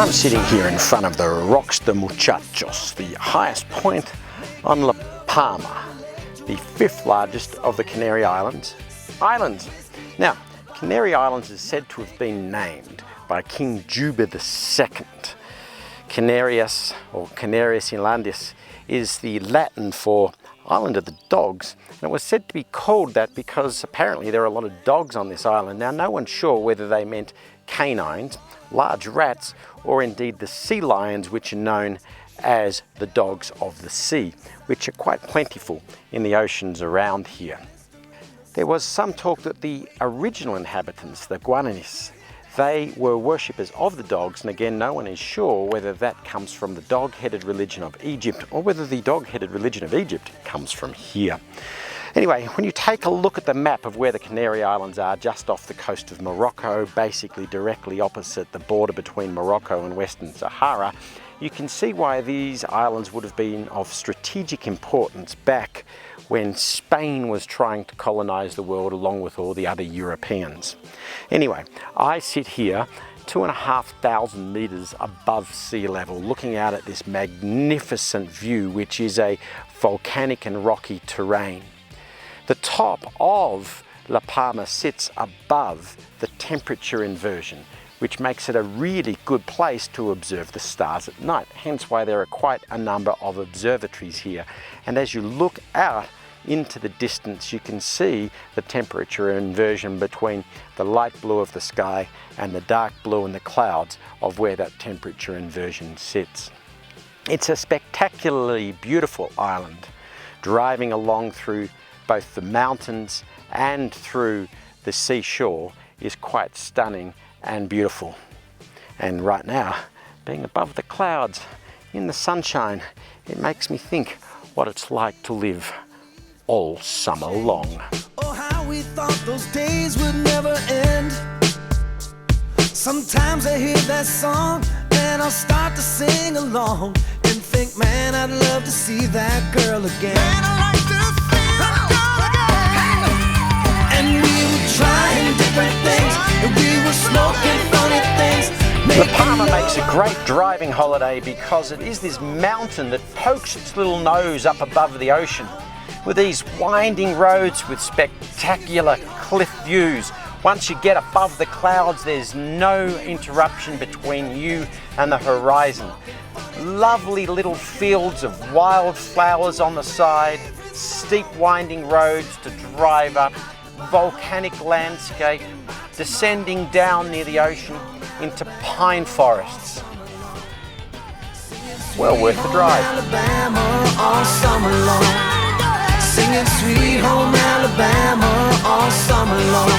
I'm sitting here in front of the Rocks de Muchachos, the highest point on La Palma, the 5th largest of the Canary Islands. Now, Canary Islands is said to have been named by King Juba II. Canarias, or Canaries Islandis, is the Latin for Island of the Dogs, and it was said to be called that because apparently there are a lot of dogs on this island. Now, no one's sure whether they meant canines, large rats, or indeed the sea lions, which are known as the dogs of the sea, which are quite plentiful in the oceans around here. There was some talk that the original inhabitants, the Canaries, they were worshippers of the dogs, and again, no one is sure whether that comes from the dog-headed religion of Egypt or whether the dog-headed religion of Egypt comes from here. Anyway, when you take a look at the map of where the Canary Islands are, just off the coast of Morocco, basically directly opposite the border between Morocco and Western Sahara, you can see why these islands would have been of strategic importance back when Spain was trying to colonize the world along with all the other Europeans. Anyway, I sit here 2,500 meters above sea level, looking out at this magnificent view, which is a volcanic and rocky terrain. The top of La Palma sits above the temperature inversion, which makes it a really good place to observe the stars at night, hence why there are quite a number of observatories here. And as you look out into the distance, you can see the temperature inversion between the light blue of the sky and the dark blue in the clouds of where that temperature inversion sits. It's a spectacularly beautiful island. Driving along through both the mountains and through the seashore is quite stunning and beautiful. And right now, being above the clouds in the sunshine, it makes me think what it's like to live all summer long. Oh, how we thought those days would never end. Sometimes I hear that song and I'll start to sing along and think, man, I'd love to see that girl again. Man, I'd like to see that girl again. And we were trying different things, and we were smoking funny things. La Palma makes a great driving holiday because it is this mountain that pokes its little nose up above the ocean, with these winding roads with spectacular cliff views. Once you get above the clouds, there's no interruption between you and the horizon. Lovely little fields of wildflowers on the side, steep winding roads to drive up, volcanic landscape, descending down near the ocean into pine forests. Well worth the drive. Alabama all summer long. Singing Sweet Home Alabama all summer long.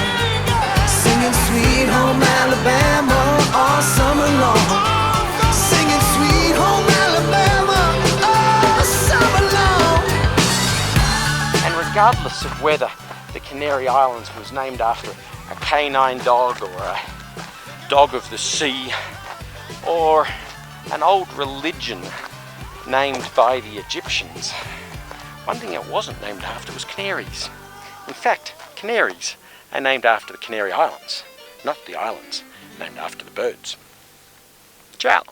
Singing Sweet Home Alabama all summer long. Singing Sweet Home Alabama all summer long. And regardless of whether the Canary Islands was named after a canine dog or a dog of the sea or an old religion named by the Egyptians, one thing it wasn't named after was canaries. In fact, canaries are named after the Canary Islands, not the islands named after the birds. Ciao.